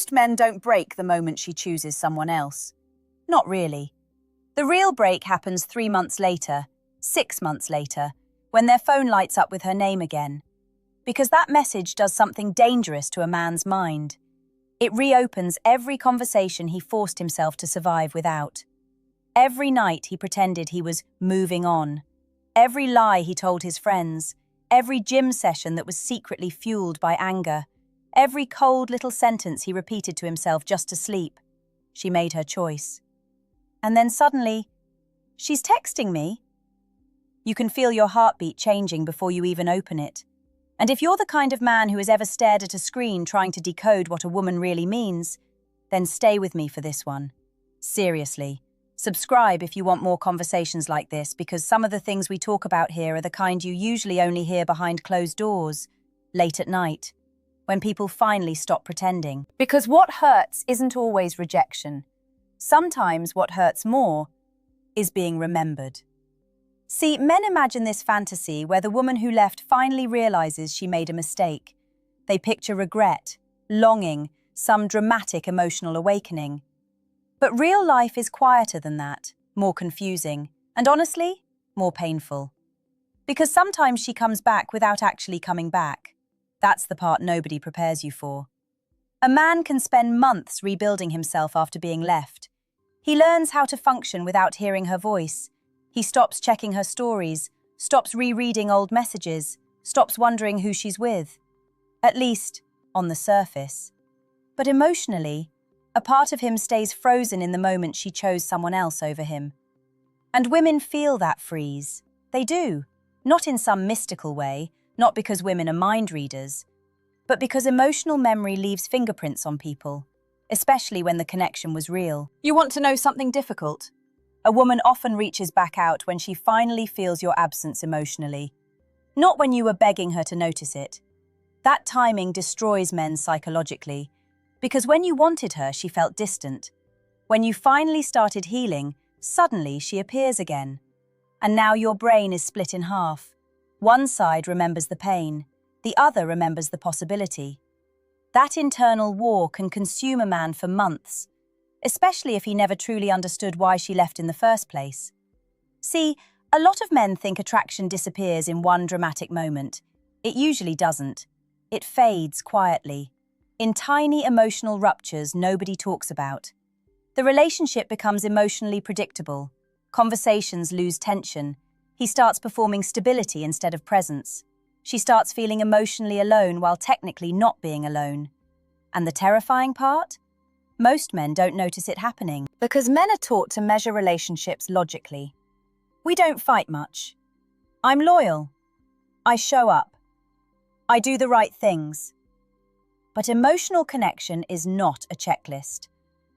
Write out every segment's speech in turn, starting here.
Most men don't break the moment she chooses someone else. Not really. The real break happens 3 months later, 6 months later, when their phone lights up with her name again. Because that message does something dangerous to a man's mind. It reopens every conversation he forced himself to survive without. Every night he pretended he was moving on. Every lie he told his friends. Every gym session that was secretly fueled by anger. Every cold little sentence he repeated to himself just to sleep. She made her choice. And then suddenly, she's texting me. You can feel your heartbeat changing before you even open it. And if you're the kind of man who has ever stared at a screen trying to decode what a woman really means, then stay with me for this one. Seriously. Subscribe if you want more conversations like this, because some of the things we talk about here are the kind you usually only hear behind closed doors, late at night, when people finally stop pretending. Because what hurts isn't always rejection. Sometimes what hurts more is being remembered. See, men imagine this fantasy where the woman who left finally realizes she made a mistake. They picture regret, longing, some dramatic emotional awakening. But real life is quieter than that, more confusing, and honestly, more painful. Because sometimes she comes back without actually coming back. That's the part nobody prepares you for. A man can spend months rebuilding himself after being left. He learns how to function without hearing her voice. He stops checking her stories, stops rereading old messages, stops wondering who she's with. At least, on the surface. But emotionally, a part of him stays frozen in the moment she chose someone else over him. And women feel that freeze. They do. Not in some mystical way, not because women are mind readers, but because emotional memory leaves fingerprints on people, especially when the connection was real. You want to know something difficult? A woman often reaches back out when she finally feels your absence emotionally. Not when you were begging her to notice it. That timing destroys men psychologically. Because when you wanted her, she felt distant. When you finally started healing, suddenly she appears again. And now your brain is split in half. One side remembers the pain, the other remembers the possibility. That internal war can consume a man for months, especially if he never truly understood why she left in the first place. See, a lot of men think attraction disappears in one dramatic moment. It usually doesn't. It fades quietly. In tiny emotional ruptures nobody talks about. The relationship becomes emotionally predictable. Conversations lose tension. He starts performing stability instead of presence. She starts feeling emotionally alone while technically not being alone. And the terrifying part? Most men don't notice it happening. Because men are taught to measure relationships logically. We don't fight much. I'm loyal. I show up. I do the right things. But emotional connection is not a checklist.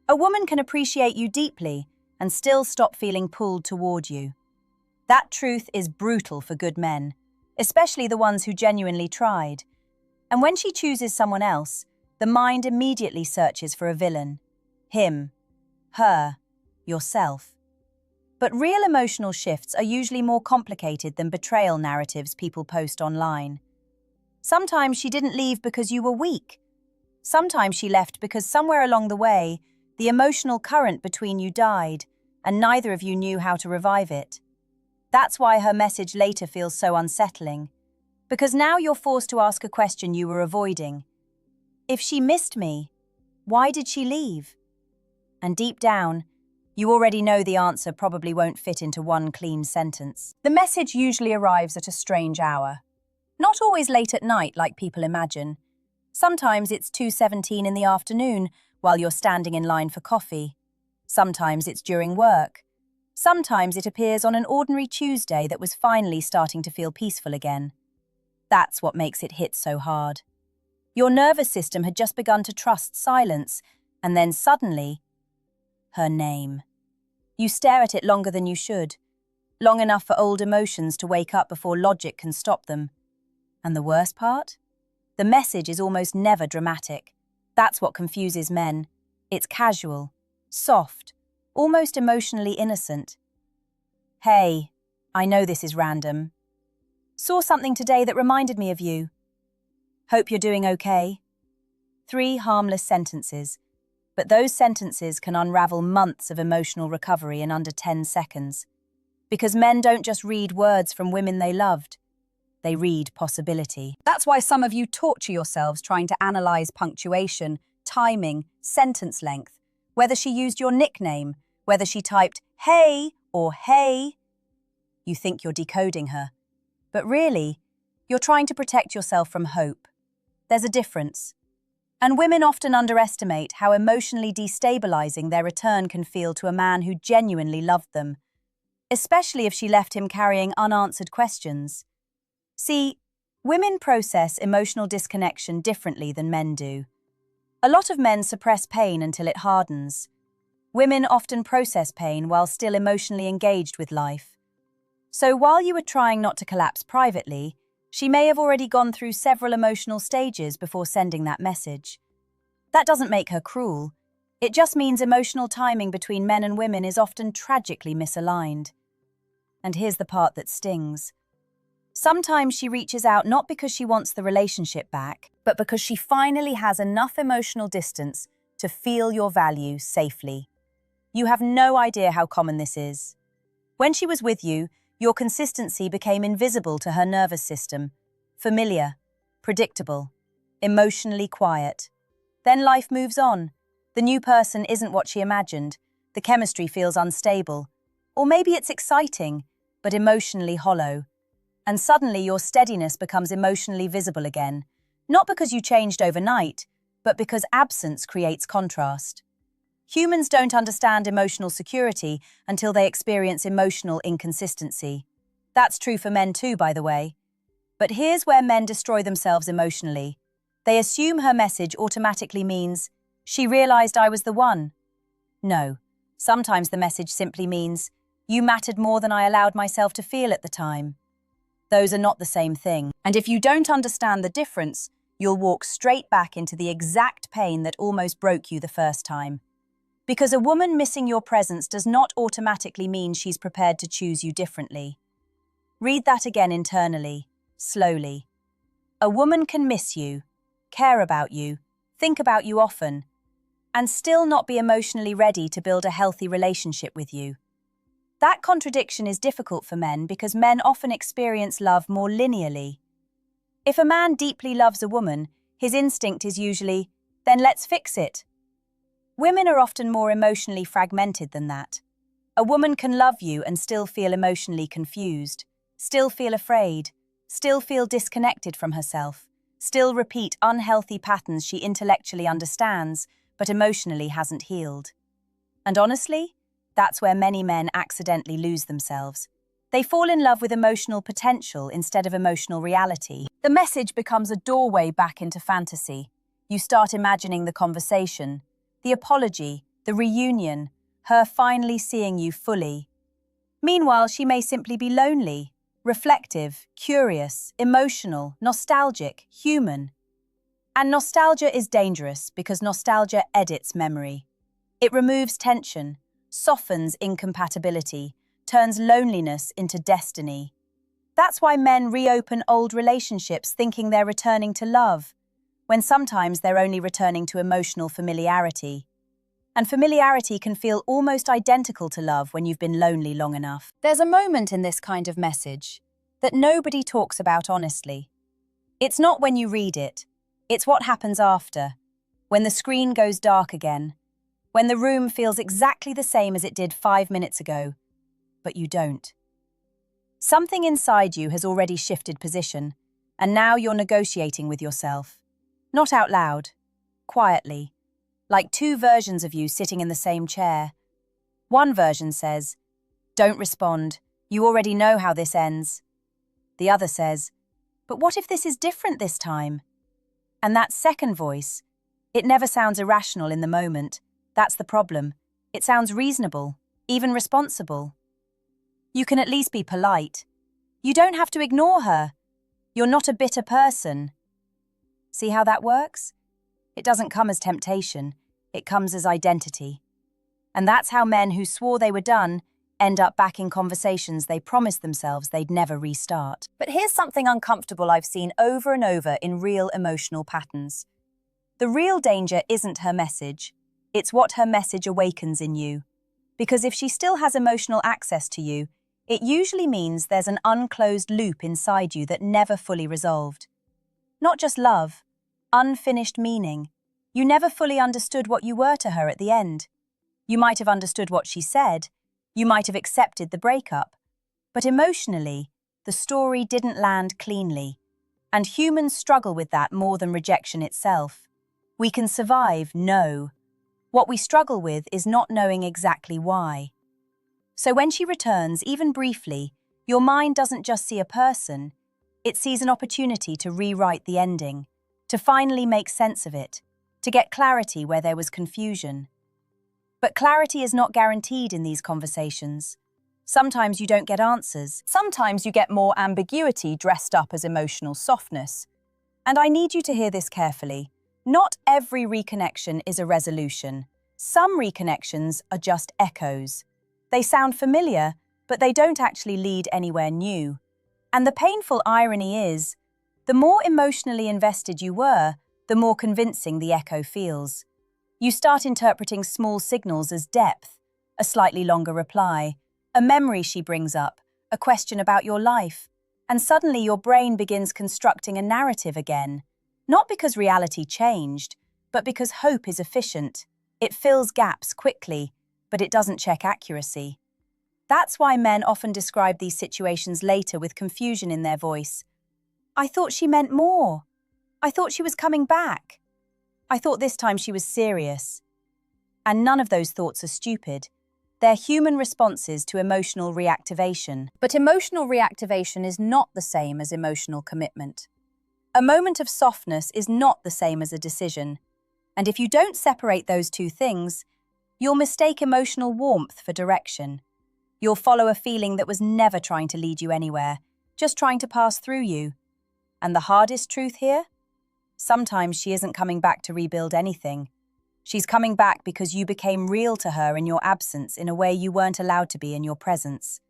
A woman can appreciate you deeply and still stop feeling pulled toward you. That truth is brutal for good men, especially the ones who genuinely tried. And when she chooses someone else, the mind immediately searches for a villain. Him, her, yourself. But real emotional shifts are usually more complicated than betrayal narratives people post online. Sometimes she didn't leave because you were weak. Sometimes she left because somewhere along the way, the emotional current between you died, and neither of you knew how to revive it. That's why her message later feels so unsettling. Because now you're forced to ask a question you were avoiding. If she missed me, why did she leave? And deep down, you already know the answer probably won't fit into one clean sentence. The message usually arrives at a strange hour. Not always late at night like people imagine. Sometimes it's 2:17 in the afternoon while you're standing in line for coffee. Sometimes it's during work. Sometimes it appears on an ordinary Tuesday that was finally starting to feel peaceful again. That's what makes it hit so hard. Your nervous system had just begun to trust silence, and then suddenly, her name. You stare at it longer than you should, long enough for old emotions to wake up before logic can stop them. And the worst part? The message is almost never dramatic. That's what confuses men. It's casual, soft, almost emotionally innocent. Hey, I know this is random. Saw something today that reminded me of you. Hope you're doing okay. 3 harmless sentences. But those sentences can unravel months of emotional recovery in under 10 seconds. Because men don't just read words from women they loved, they read possibility. That's why some of you torture yourselves trying to analyze punctuation, timing, sentence length, whether she used your nickname, whether she typed hey or hey. You think you're decoding her. But really, you're trying to protect yourself from hope. There's a difference. And women often underestimate how emotionally destabilizing their return can feel to a man who genuinely loved them, especially if she left him carrying unanswered questions. See, women process emotional disconnection differently than men do. A lot of men suppress pain until it hardens. Women often process pain while still emotionally engaged with life. So while you were trying not to collapse privately, she may have already gone through several emotional stages before sending that message. That doesn't make her cruel. It just means emotional timing between men and women is often tragically misaligned. And here's the part that stings. Sometimes she reaches out not because she wants the relationship back, but because she finally has enough emotional distance to feel your value safely. You have no idea how common this is. When she was with you, your consistency became invisible to her nervous system, familiar, predictable, emotionally quiet. Then life moves on. The new person isn't what she imagined. The chemistry feels unstable. Or maybe it's exciting, but emotionally hollow. And suddenly your steadiness becomes emotionally visible again, not because you changed overnight, but because absence creates contrast. Humans don't understand emotional security until they experience emotional inconsistency. That's true for men too, by the way. But here's where men destroy themselves emotionally. They assume her message automatically means, "She realized I was the one." No, sometimes the message simply means, "You mattered more than I allowed myself to feel at the time." Those are not the same thing. And if you don't understand the difference, you'll walk straight back into the exact pain that almost broke you the first time. Because a woman missing your presence does not automatically mean she's prepared to choose you differently. Read that again internally, slowly. A woman can miss you, care about you, think about you often, and still not be emotionally ready to build a healthy relationship with you. That contradiction is difficult for men because men often experience love more linearly. If a man deeply loves a woman, his instinct is usually, "Then let's fix it." Women are often more emotionally fragmented than that. A woman can love you and still feel emotionally confused, still feel afraid, still feel disconnected from herself, still repeat unhealthy patterns she intellectually understands, but emotionally hasn't healed. And honestly, that's where many men accidentally lose themselves. They fall in love with emotional potential instead of emotional reality. The message becomes a doorway back into fantasy. You start imagining the conversation, the apology, the reunion, her finally seeing you fully. Meanwhile, she may simply be lonely, reflective, curious, emotional, nostalgic, human. And nostalgia is dangerous because nostalgia edits memory. It removes tension, softens incompatibility, turns loneliness into destiny. That's why men reopen old relationships thinking they're returning to love, when sometimes they're only returning to emotional familiarity. And familiarity can feel almost identical to love when you've been lonely long enough. There's a moment in this kind of message that nobody talks about honestly. It's not when you read it, it's what happens after, when the screen goes dark again, when the room feels exactly the same as it did 5 minutes ago, but you don't. Something inside you has already shifted position, and now you're negotiating with yourself. Not out loud, quietly, like two versions of you sitting in the same chair. One version says, "Don't respond, you already know how this ends." The other says, "But what if this is different this time?" And that second voice, it never sounds irrational in the moment. That's the problem. It sounds reasonable, even responsible. You can at least be polite. You don't have to ignore her. You're not a bitter person. See how that works? It doesn't come as temptation, it comes as identity. And that's how men who swore they were done end up back in conversations they promised themselves they'd never restart. But here's something uncomfortable I've seen over and over in real emotional patterns. The real danger isn't her message. It's what her message awakens in you. Because if she still has emotional access to you, it usually means there's an unclosed loop inside you that never fully resolved. Not just love, unfinished meaning. You never fully understood what you were to her at the end. You might have understood what she said, you might have accepted the breakup, but emotionally, the story didn't land cleanly. And humans struggle with that more than rejection itself. We can survive, no. What we struggle with is not knowing exactly why. So when she returns, even briefly, your mind doesn't just see a person, it sees an opportunity to rewrite the ending, to finally make sense of it, to get clarity where there was confusion. But clarity is not guaranteed in these conversations. Sometimes you don't get answers. Sometimes you get more ambiguity dressed up as emotional softness. And I need you to hear this carefully. Not every reconnection is a resolution. Some reconnections are just echoes. They sound familiar, but they don't actually lead anywhere new. And the painful irony is, the more emotionally invested you were, the more convincing the echo feels. You start interpreting small signals as depth, a slightly longer reply, a memory she brings up, a question about your life, and suddenly your brain begins constructing a narrative again. Not because reality changed, but because hope is efficient. It fills gaps quickly, but it doesn't check accuracy. That's why men often describe these situations later with confusion in their voice. I thought she meant more. I thought she was coming back. I thought this time she was serious. And none of those thoughts are stupid. They're human responses to emotional reactivation. But emotional reactivation is not the same as emotional commitment. A moment of softness is not the same as a decision. And if you don't separate those two things, you'll mistake emotional warmth for direction. You'll follow a feeling that was never trying to lead you anywhere, just trying to pass through you. And the hardest truth here? Sometimes she isn't coming back to rebuild anything. She's coming back because you became real to her in your absence in a way you weren't allowed to be in your presence.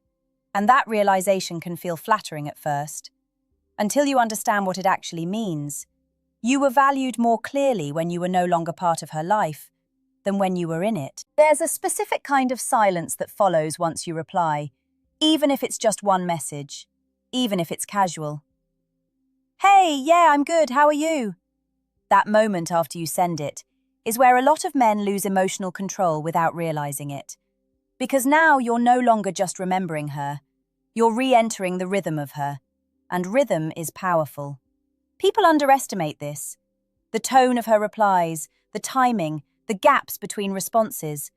And that realization can feel flattering at first. Until you understand what it actually means. You were valued more clearly when you were no longer part of her life than when you were in it. There's a specific kind of silence that follows once you reply, even if it's just one message, even if it's casual. Hey, yeah, I'm good, how are you? That moment after you send it is where a lot of men lose emotional control without realizing it. Because now you're no longer just remembering her, you're re-entering the rhythm of her. And rhythm is powerful. People underestimate this. The tone of her replies, the timing, the gaps between responses.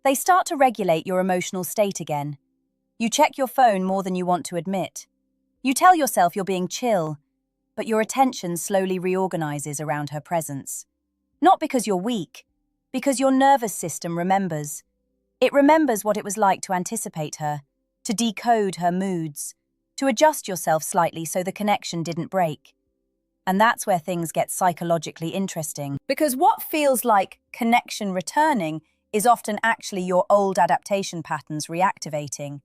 They start to regulate your emotional state again. You check your phone more than you want to admit. You tell yourself you're being chill, but your attention slowly reorganizes around her presence. Not because you're weak, because your nervous system remembers. It remembers what it was like to anticipate her, to decode her moods, to adjust yourself slightly so the connection didn't break. And that's where things get psychologically interesting. Because what feels like connection returning is often actually your old adaptation patterns reactivating.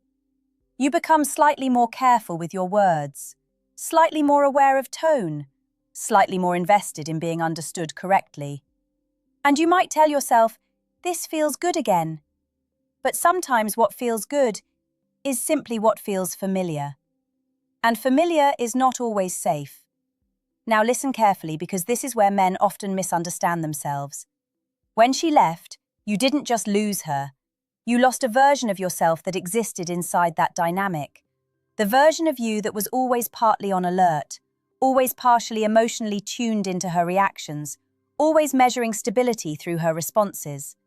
You become slightly more careful with your words, slightly more aware of tone, slightly more invested in being understood correctly. And you might tell yourself, this feels good again. But sometimes what feels good is simply what feels familiar. And familiar is not always safe. Now listen carefully because this is where men often misunderstand themselves. When she left, you didn't just lose her. You lost a version of yourself that existed inside that dynamic. The version of you that was always partly on alert, always partially emotionally tuned into her reactions, always measuring stability through her responses.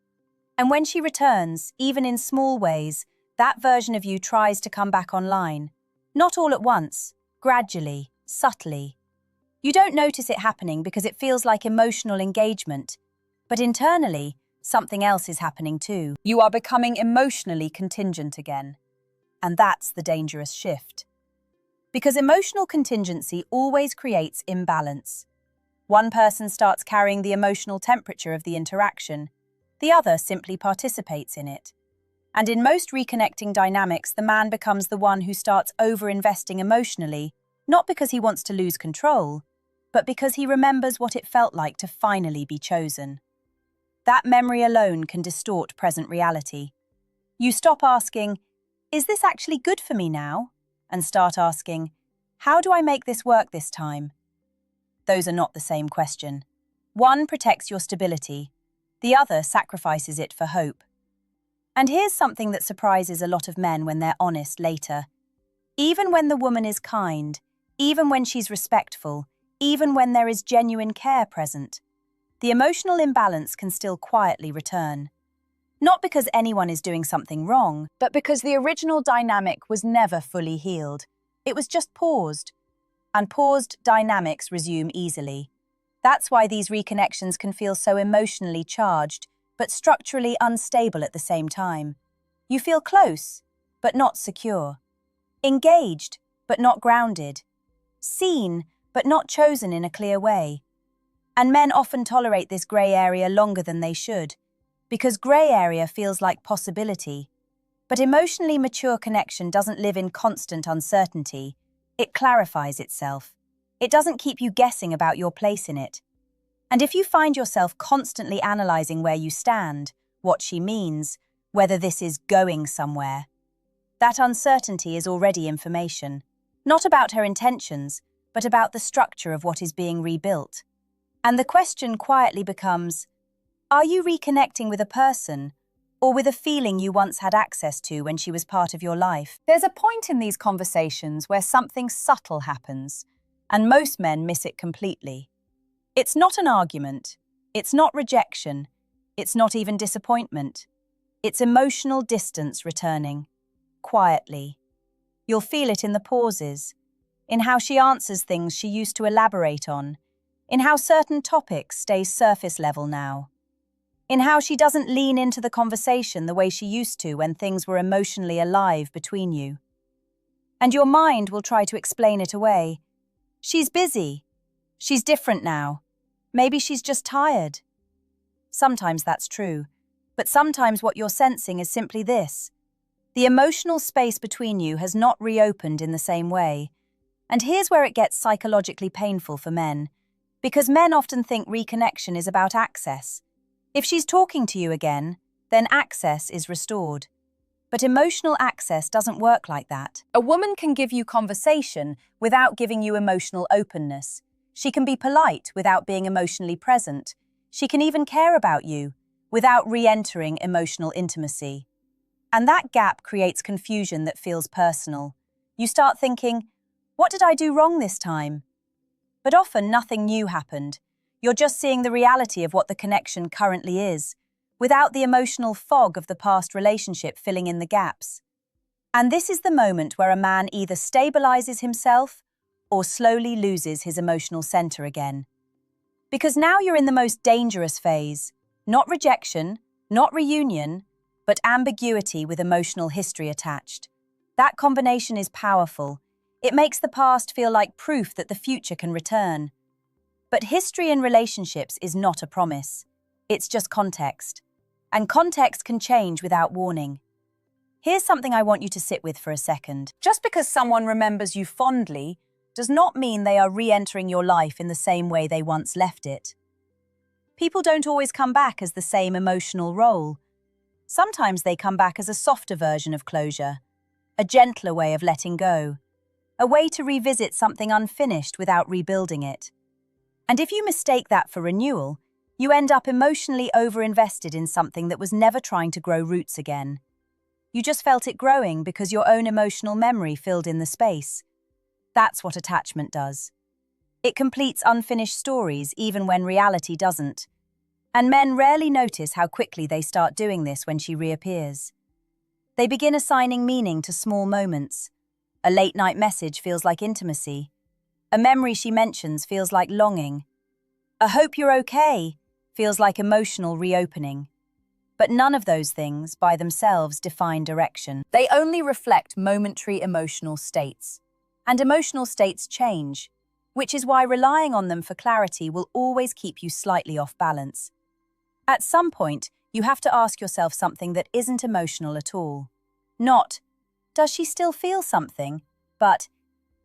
And when she returns, even in small ways, that version of you tries to come back online. Not all at once, gradually, subtly. You don't notice it happening because it feels like emotional engagement, but internally, something else is happening too. You are becoming emotionally contingent again. And that's the dangerous shift. Because emotional contingency always creates imbalance. One person starts carrying the emotional temperature of the interaction, the other simply participates in it. And in most reconnecting dynamics, the man becomes the one who starts over-investing emotionally, not because he wants to lose control, but because he remembers what it felt like to finally be chosen. That memory alone can distort present reality. You stop asking, "Is this actually good for me now?" and start asking, "How do I make this work this time?" Those are not the same question. One protects your stability, the other sacrifices it for hope. And here's something that surprises a lot of men when they're honest later. Even when the woman is kind, even when she's respectful, even when there is genuine care present, the emotional imbalance can still quietly return. Not because anyone is doing something wrong, but because the original dynamic was never fully healed. It was just paused. And paused dynamics resume easily. That's why these reconnections can feel so emotionally charged, but structurally unstable at the same time. You feel close, but not secure. Engaged, but not grounded. Seen, but not chosen in a clear way. And men often tolerate this grey area longer than they should, because grey area feels like possibility. But emotionally mature connection doesn't live in constant uncertainty. It clarifies itself. It doesn't keep you guessing about your place in it. And if you find yourself constantly analysing where you stand, what she means, whether this is going somewhere, that uncertainty is already information, not about her intentions, but about the structure of what is being rebuilt. And the question quietly becomes, are you reconnecting with a person, or with a feeling you once had access to when she was part of your life? There's a point in these conversations where something subtle happens, and most men miss it completely. It's not an argument, it's not rejection, it's not even disappointment. It's emotional distance returning, quietly. You'll feel it in the pauses, in how she answers things she used to elaborate on, in how certain topics stay surface level now, in how she doesn't lean into the conversation the way she used to when things were emotionally alive between you. And your mind will try to explain it away. She's busy. She's different now. Maybe she's just tired. Sometimes that's true, but sometimes what you're sensing is simply this. The emotional space between you has not reopened in the same way. And here's where it gets psychologically painful for men, because men often think reconnection is about access. If she's talking to you again, then access is restored. But emotional access doesn't work like that. A woman can give you conversation without giving you emotional openness. She can be polite without being emotionally present. She can even care about you without re-entering emotional intimacy. And that gap creates confusion that feels personal. You start thinking, what did I do wrong this time? But often nothing new happened. You're just seeing the reality of what the connection currently is, without the emotional fog of the past relationship filling in the gaps. And this is the moment where a man either stabilizes himself or slowly loses his emotional center again. Because now you're in the most dangerous phase, not rejection, not reunion, but ambiguity with emotional history attached. That combination is powerful. It makes the past feel like proof that the future can return. But history in relationships is not a promise. It's just context. And context can change without warning. Here's something I want you to sit with for a second. Just because someone remembers you fondly does not mean they are re-entering your life in the same way they once left it. People don't always come back as the same emotional role. Sometimes they come back as a softer version of closure, a gentler way of letting go, a way to revisit something unfinished without rebuilding it. And if you mistake that for renewal, you end up emotionally over-invested in something that was never trying to grow roots again. You just felt it growing because your own emotional memory filled in the space. That's what attachment does. It completes unfinished stories even when reality doesn't. And men rarely notice how quickly they start doing this when she reappears. They begin assigning meaning to small moments. A late-night message feels like intimacy. A memory she mentions feels like longing. A hope you're okay feels like emotional reopening. But none of those things, by themselves, define direction. They only reflect momentary emotional states. And emotional states change, which is why relying on them for clarity will always keep you slightly off balance. At some point, you have to ask yourself something that isn't emotional at all. Not, does she still feel something? But,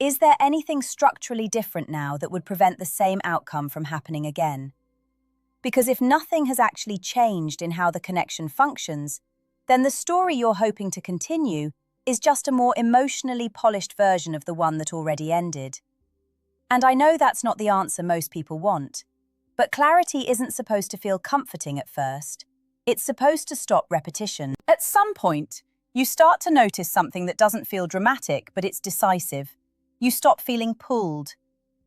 Is there anything structurally different now that would prevent the same outcome from happening again? Because if nothing has actually changed in how the connection functions, then the story you're hoping to continue is just a more emotionally polished version of the one that already ended. And I know that's not the answer most people want, but clarity isn't supposed to feel comforting at first. It's supposed to stop repetition. At some point, you start to notice something that doesn't feel dramatic, but it's decisive. You stop feeling pulled.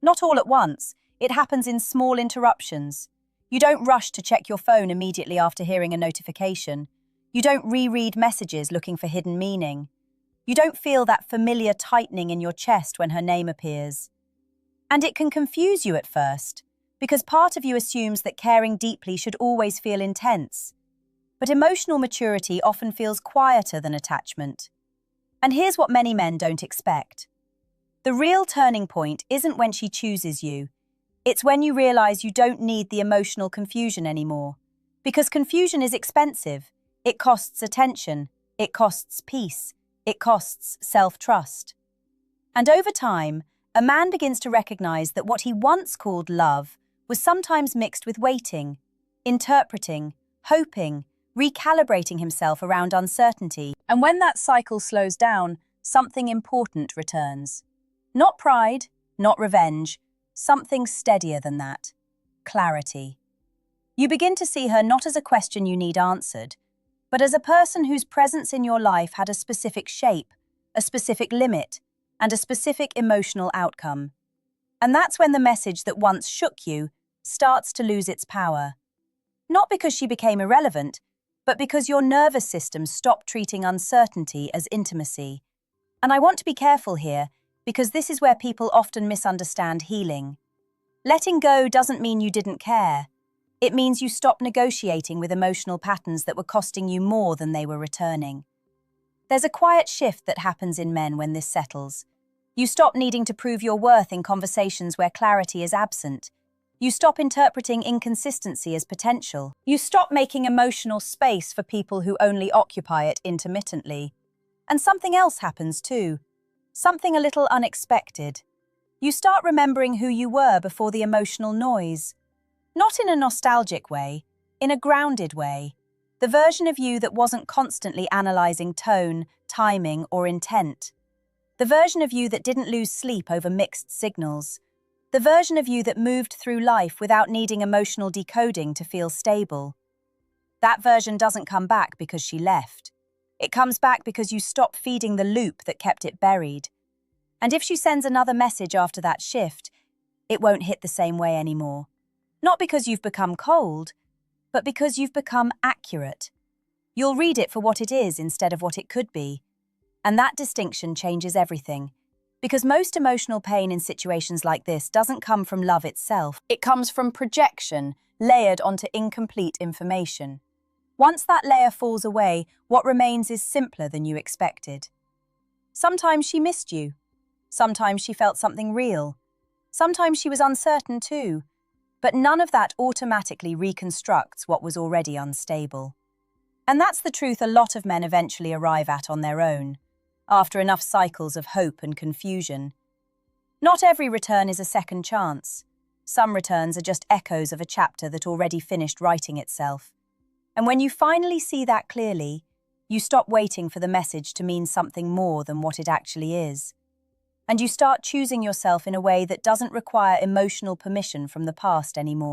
Not all at once. It happens in small interruptions. You don't rush to check your phone immediately after hearing a notification. You don't reread messages looking for hidden meaning. You don't feel that familiar tightening in your chest when her name appears. And it can confuse you at first, because part of you assumes that caring deeply should always feel intense. But emotional maturity often feels quieter than attachment. And here's what many men don't expect. The real turning point isn't when she chooses you. It's when you realize you don't need the emotional confusion anymore. Because confusion is expensive. It costs attention. It costs peace. It costs self-trust. And over time, a man begins to recognize that what he once called love was sometimes mixed with waiting, interpreting, hoping, recalibrating himself around uncertainty. And when that cycle slows down, something important returns. Not pride, not revenge, something steadier than that. Clarity. You begin to see her not as a question you need answered, but as a person whose presence in your life had a specific shape, a specific limit, and a specific emotional outcome. And that's when the message that once shook you starts to lose its power. Not because she became irrelevant, but because your nervous system stopped treating uncertainty as intimacy. And I want to be careful here, because this is where people often misunderstand healing. Letting go doesn't mean you didn't care. It means you stopped negotiating with emotional patterns that were costing you more than they were returning. There's a quiet shift that happens in men when this settles. You stop needing to prove your worth in conversations where clarity is absent. You stop interpreting inconsistency as potential. You stop making emotional space for people who only occupy it intermittently. And something else happens too. Something a little unexpected. You start remembering who you were before the emotional noise. Not in a nostalgic way, in a grounded way. The version of you that wasn't constantly analyzing tone, timing, or intent. The version of you that didn't lose sleep over mixed signals. The version of you that moved through life without needing emotional decoding to feel stable. That version doesn't come back because she left. It comes back because you stop feeding the loop that kept it buried. And if she sends another message after that shift, it won't hit the same way anymore. Not because you've become cold, but because you've become accurate. You'll read it for what it is instead of what it could be. And that distinction changes everything. Because most emotional pain in situations like this doesn't come from love itself. It comes from projection, layered onto incomplete information. Once that layer falls away, what remains is simpler than you expected. Sometimes she missed you. Sometimes she felt something real. Sometimes she was uncertain too. But none of that automatically reconstructs what was already unstable. And that's the truth a lot of men eventually arrive at on their own, after enough cycles of hope and confusion. Not every return is a second chance. Some returns are just echoes of a chapter that already finished writing itself. And when you finally see that clearly, you stop waiting for the message to mean something more than what it actually is. And you start choosing yourself in a way that doesn't require emotional permission from the past anymore.